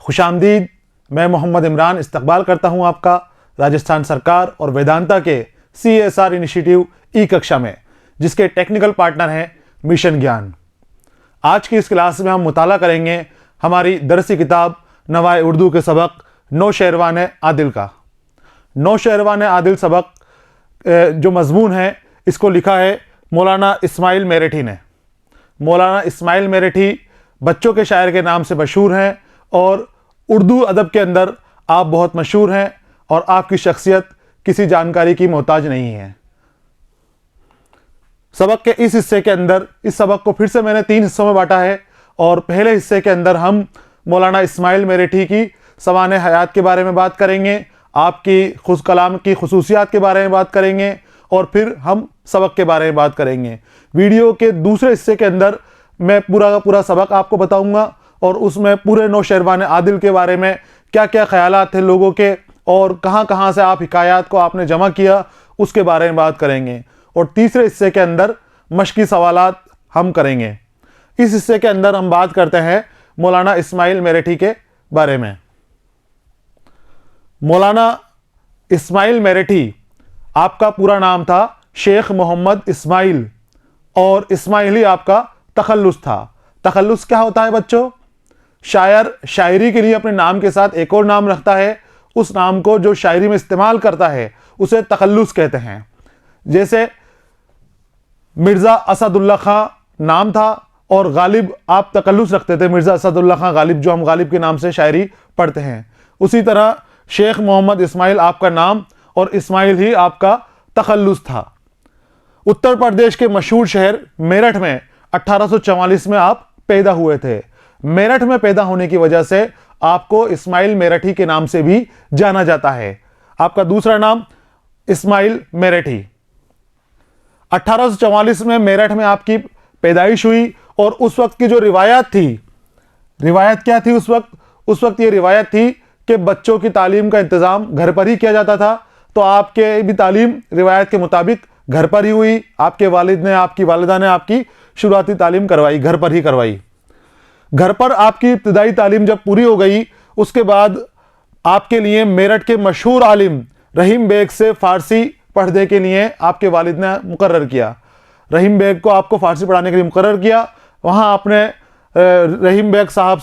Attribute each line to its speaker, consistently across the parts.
Speaker 1: खुशामदीद। मैं मोहम्मद इमरान इस्तकबाल करता हूं आपका राजस्थान सरकार और वेदांता के CSR इनिशिएटिव ई कक्षा में, जिसके टेक्निकल पार्टनर हैं मिशन ज्ञान। आज की इस क्लास में हम मुताला करेंगे हमारी दरसी किताब नवाए उर्दू के सबक नौशहरवान आदिल का। नौशहरवान आदिल सबक जो मजमून है इसको लिखा है मौलाना इस्माइल मेरठी ने। मौलाना इस्माइल मेरठी बच्चों के शायर के नाम से मशहूर हैं और उर्दू अदब के अंदर आप बहुत मशहूर हैं और आपकी शख्सियत किसी जानकारी की मोहताज नहीं है। सबक के इस हिस्से के अंदर, इस सबक को फिर से मैंने 3 हिस्सों में बांटा है और पहले हिस्से के अंदर हम मौलाना इस्माइल मेरठी की सवाने हयात के बारे में बात करेंगे, आपकी खुद कलाम की खुसूसियात के बारे में बात करेंगे और फिर हम सबक के बारे में बात करेंगे। वीडियो के दूसरे हिस्से के अंदर मैं पूरा का पूरा सबक आपको बताऊंगा और उसमें पूरे नौशहरवान आदिल के बारे में क्या क्या ख्यालात थे लोगों के और कहाँ कहाँ से आप हिकायात को आपने जमा किया उसके बारे में बात करेंगे। और तीसरे हिस्से के अंदर मशकी सवालात हम करेंगे। इस हिस्से के अंदर हम बात करते हैं मौलाना इस्माइल मेरठी के बारे में। मौलाना इस्माइल मेरठी, आपका पूरा नाम था शेख मोहम्मद इस्माइल और इस्माइल ही आपका तखल्लुस था। तखल्लुस क्या होता है बच्चों? शायर शायरी के लिए अपने नाम के साथ एक और नाम रखता है, उस नाम को जो शायरी में इस्तेमाल करता है उसे तखल्लुस कहते हैं। जैसे मिर्ज़ा असदुल्ला खां नाम था और गालिब आप तकल्लुस रखते थे, मिर्ज़ा असदुल्ला खां गालिब, जो हम गालिब के नाम से शायरी पढ़ते हैं। उसी तरह शेख मोहम्मद इस्माइल आपका नाम और इस्माइल ही आपका तखल्लुस था। उत्तर प्रदेश के मशहूर शहर मेरठ में 1844 में आप पैदा हुए थे। मेरठ में पैदा होने की वजह से आपको इस्माइल मेरठी के नाम से भी जाना जाता है। आपका दूसरा नाम इस्माइल मेरठी। 1844 में मेरठ में आपकी पैदाइश हुई और उस वक्त की जो रिवायत थी, रिवायत क्या थी उस वक्त? उस वक्त ये रिवायत थी कि बच्चों की तालीम का इंतज़ाम घर पर ही किया जाता था। तो आपके भी तालीम रिवायत के मुताबिक घर पर ही हुई। आपके वालिद ने, आपकी वालिदा ने आपकी शुरुआती तालीम करवाई, घर पर ही करवाई। घर पर आपकी इब्तिदाई तालीम जब पूरी हो गई, उसके बाद आपके लिए मेरठ के मशहूर आलिम रहीम बेग से फ़ारसी पढ़ने के लिए आपके वालिद ने मुकर्रर किया। रहीम बेग को आपको फ़ारसी पढ़ाने के लिए मुकर्रर किया। वहाँ आपने रहीम बेग साहब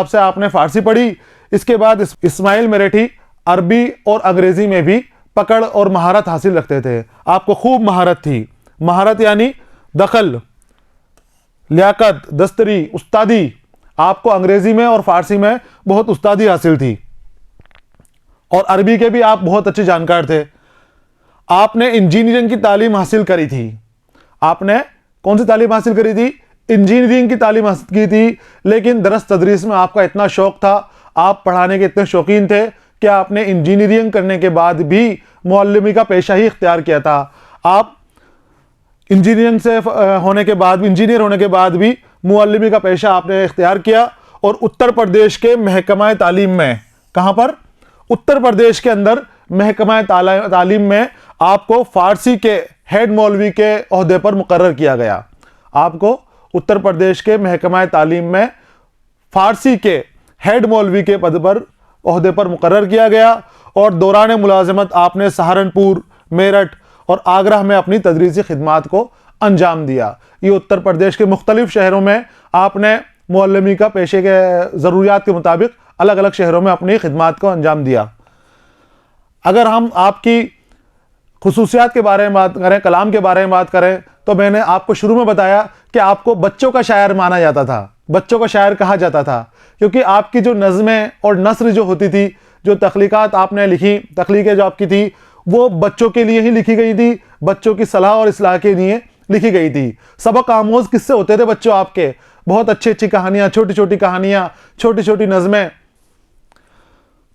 Speaker 1: से आपने फ़ारसी पढ़ी। इसके बाद इस्माइल मेरठी अरबी और अंग्रेज़ी में भी पकड़ और महारत हासिल रखते थे। आपको खूब महारत थी। महारत यानी दखल, लियाकत, दस्तरी, उस्तादी। आपको अंग्रेज़ी में और फ़ारसी में बहुत उस्तादी हासिल थी और अरबी के भी आप बहुत अच्छे जानकार थे। आपने इंजीनियरिंग की तालीम हासिल करी थी। आपने कौन सी तालीम हासिल करी थी? इंजीनियरिंग की तालीम हासिल की थी। लेकिन दरस तदरीस में आपका इतना शौक़ था, आप पढ़ाने के इतने शौकीन थे कि आपने इंजीनियरिंग करने के बाद भी मुअल्लिमी का पेशा ही इख्तियार किया था। आप इंजीनियरिंग से इंजीनियर होने के बाद भी मुअल्लिमी का पेशा आपने इख्तियार किया और उत्तर प्रदेश के महकमा तालीम में, कहाँ पर? उत्तर प्रदेश के अंदर महकमा तालीम में आपको फ़ारसी के हेड मौलवी के ओहदे पर मुकर्रर किया गया। आपको उत्तर प्रदेश के महकमा तालीम में फ़ारसी के हेड मौलवी के पद पर ओहदे पर मुकर्रर किया गया और दौरान मुलाजमत आपने सहारनपुर, मेरठ और आगरा में अपनी तदरीसी खिदमात को अंजाम दिया। ये उत्तर प्रदेश के मुख्तलिफ शहरों में आपने मुअल्लिमी का पेशे के ज़रूरियात के मुताबिक अलग अलग शहरों में अपनी खिदमात को अंजाम दिया। अगर हम आपकी खुसूसियात के बारे में बात करें, कलाम के बारे में बात करें, तो मैंने आपको शुरू में बताया कि आपको बच्चों का शायर माना जाता था, बच्चों का शायर कहा जाता था, क्योंकि आपकी जो नज़में और नस्र जो होती थी, जो तख्लीक़ात आपने लिखी, तख्लीक़ें जो आपकी थी, वो बच्चों के लिए ही लिखी गई थी, बच्चों की सलाह और इस्लाह के लिए लिखी गई थी। सबक आमोज़ किस्से होते थे बच्चों आपके, बहुत अच्छी अच्छी कहानियाँ, छोटी छोटी कहानियाँ, छोटी छोटी नज़में।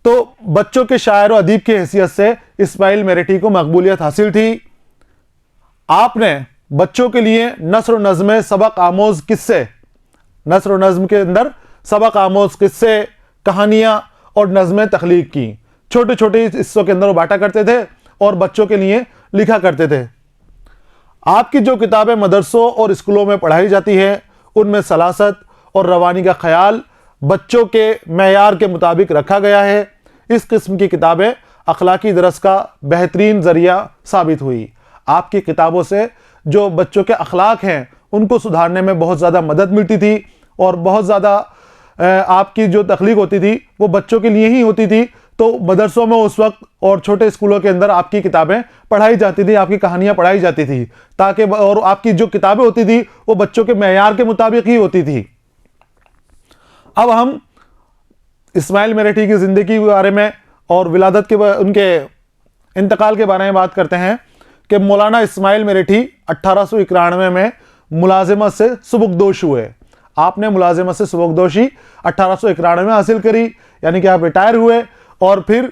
Speaker 1: तो बच्चों के शायर और अदीब की हैसियत से इस्माइल मेरठी को मकबूलियत हासिल थी। आपने बच्चों के लिए नस्र व नज़्म सबक आमोज़ किस्से, नस्र व नज़्म के अंदर सबक आमोज़ किस्से, कहानियाँ और नज़में तख्लीक की। छोटे छोटे हिस्सों के अंदर वो बांटा करते थे और बच्चों के लिए लिखा करते थे। आपकी जो किताबें मदरसों और स्कूलों में पढ़ाई जाती है उनमें सलासत और रवानी का ख्याल, बच्चों के मेयार के मुताबिक रखा गया है। इस किस्म की किताबें अखलाकी दरस का बेहतरीन ज़रिया साबित हुई। आपकी किताबों से जो बच्चों के अखलाक हैं उनको सुधारने में बहुत ज़्यादा मदद मिलती थी और बहुत ज़्यादा आपकी जो तख्लीक होती थी वो बच्चों के लिए ही होती थी। तो मदरसों में उस वक्त और छोटे स्कूलों के अंदर आपकी किताबें पढ़ाई जाती थी, आपकी कहानियाँ पढ़ाई जाती थी, ताकि और आपकी जो किताबें होती थी वो बच्चों के मेयार के मुताबिक ही होती थी। अब हम इस्माइल मेरठी की ज़िंदगी के बारे में और विलादत के उनके इंतकाल के बारे में बात करते हैं कि मौलाना इस्माइल मेरठी 1891 में मुलाजिमत से सुबुकदोश हुए। आपने मुलाजिमत से सुबुकदोशी 1891 में हासिल करी, यानी कि आप रिटायर हुए, और फिर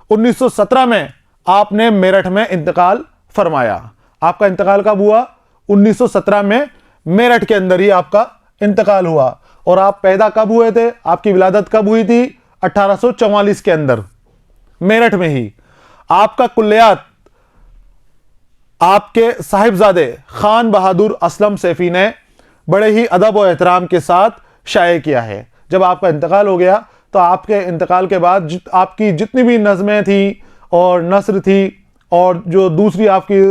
Speaker 1: 1917 में आपने मेरठ में इंतकाल फरमाया। आपका इंतकाल कब हुआ? 1917 में मेरठ के अंदर ही आपका इंतकाल हुआ। और आप पैदा कब हुए थे? आपकी विलादत कब हुई थी? 1844 के अंदर मेरठ में ही। आपका कुल्लियात आपके साहिबजादे खान बहादुर असलम सैफी ने बड़े ही अदब और एहतराम के साथ शाये किया है। जब आपका इंतकाल हो गया तो आपके इंतकाल के बाद आपकी जितनी भी नज़में थी और नस्र थी और जो दूसरी आपकी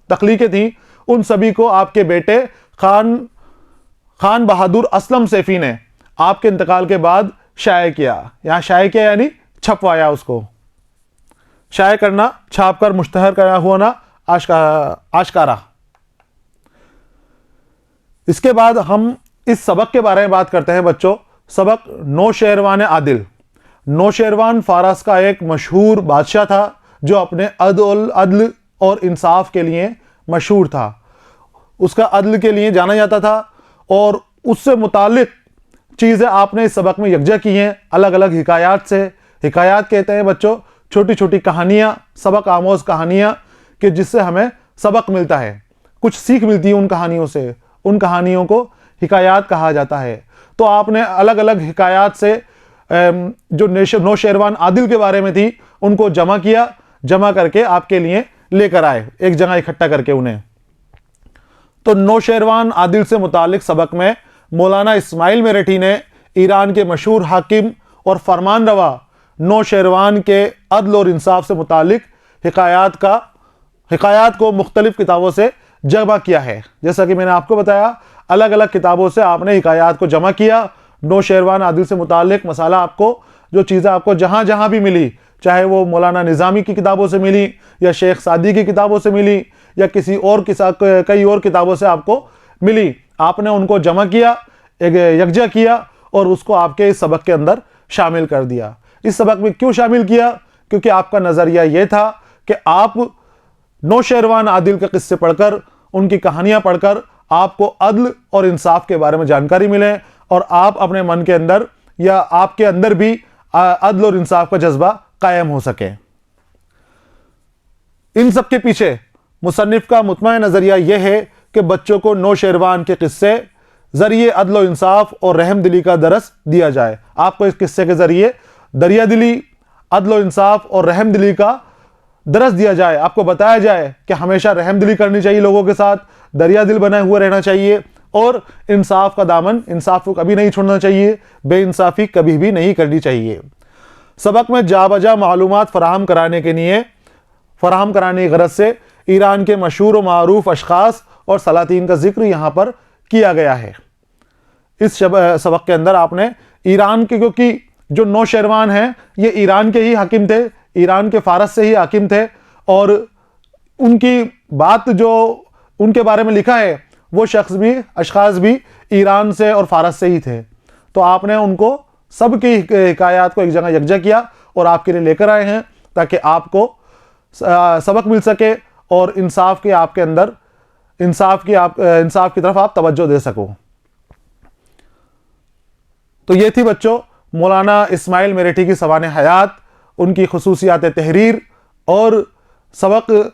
Speaker 1: तख्लीकें थी, उन सभी को आपके बेटे खान बहादुर असलम सैफी ने आपके इंतकाल के बाद शाये किया। यहाँ शाये किया यानी छपवाया, उसको शाये करना, छाप कर मुश्तहर करना, होना आशकारा। इसके बाद हम इस सबक के बारे में बात करते हैं बच्चों। सबक नौशेरवान आदिल। नौशेरवान फारस का एक मशहूर बादशाह था जो अपने अदल और इंसाफ के लिए मशहूर था। उसका अदल के लिए जाना जाता था और उससे मुतालिक चीज़ें आपने इस सबक में यकजा की हैं अलग अलग हिकायात से। हिकायात कहते हैं बच्चों छोटी छोटी कहानियाँ, सबक आमोज़ कहानियाँ कि जिससे हमें सबक मिलता है, कुछ सीख मिलती है उन कहानियों से। उन कहानियों को हिकायात कहा जाता है। तो आपने अलग अलग हिकायात से जो नौशेरवान आदिल के बारे में थी उनको जमा किया, जमा करके आपके लिए लेकर आए एक जगह इकट्ठा करके उन्हें। तो नौशेरवान आदिल से मुतालिक सबक में मौलाना इस्माइल मेरठी ने ईरान के मशहूर हाकिम और फरमान रवा नौशेरवान के अदल और इंसाफ से मुतालिक हिकायात को मुख्तलिफ किताबों से जमा किया है। जैसा कि मैंने आपको बताया, अलग अलग किताबों से आपने हिकायात को जमा किया। नौशेरवान आदिल से मुतालिक मसाला आपको जो चीज़ें आपको जहाँ जहाँ भी मिली, चाहे वो मौलाना निज़ामी की किताबों से मिली या शेख सादी की किताबों से मिली या किसी और कई और किताबों से आपको मिली, आपने उनको जमा किया, यकजा किया और उसको आपके इस सबक के अंदर शामिल कर दिया। इस सबक में क्यों शामिल किया? क्योंकि आपका नज़रिया ये था कि आप नौशेरवान आदिल के किस्से पढ़कर, उनकी कहानियाँ पढ़कर आपको अदल और इंसाफ के बारे में जानकारी मिले और आप अपने मन के अंदर या आपके अंदर भी अदल और इंसाफ का जज्बा कायम हो सके। इन सब के पीछे मुसन्निफ का मुतमईन नज़रिया यह है कि बच्चों को नौशेरवान के किस्से ज़रिए अदल और इंसाफ और रहम दिली का दरस दिया जाए। आपको इस किस्से के ज़रिए दरिया दिली, अदल और इंसाफ और रहम दिली का दरस दिया जाए। आपको बताया जाए कि हमेशा रहम दिली करनी चाहिए लोगों के साथ, दरिया दिल बनाए हुए रहना चाहिए और इंसाफ का दामन, इंसाफ को कभी नहीं छोड़ना चाहिए, बेइंसाफ़ी कभी भी नहीं करनी चाहिए। सबक में जाबजा मालूमात फराहम कराने की गरज से ईरान के मशहूर व मारूफ अशखास और सलातीन का जिक्र यहाँ पर किया गया है। इस सबक के अंदर आपने ईरान के, क्योंकि जो नौशेरवान हैं ये ईरान के ही हाकिम थे, ईरान के फारस से ही हाकिम थे और उनकी बात जो उनके बारे में लिखा है वो अशखास भी ईरान से और फारस से ही थे। तो आपने उनको सबकी हिकायात को एक जगह यकजा किया और आपके लिए लेकर आए हैं ताकि आपको सबक मिल सके और इंसाफ के आपके अंदर इंसाफ की तरफ आप तवज्जो दे सको। तो ये थी बच्चों मौलाना इस्माइल मेरठी की सवाने हयात, उनकी खुसूसियात तहरीर और सबक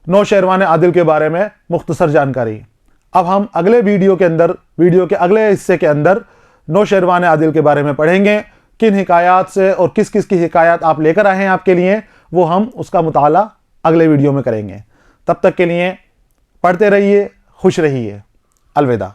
Speaker 1: नौशेरवान आदिल के बारे में मुख्तसर जानकारी। अब हम अगले वीडियो के अगले हिस्से के अंदर नौशेरवान आदिल के बारे में पढ़ेंगे। किन हिकायात से और किस किस की हिकायात आप लेकर आए हैं आपके लिए, वो हम उसका मुताला अगले वीडियो में करेंगे। तब तक के लिए पढ़ते रहिए, खुश रहिए। अलविदा।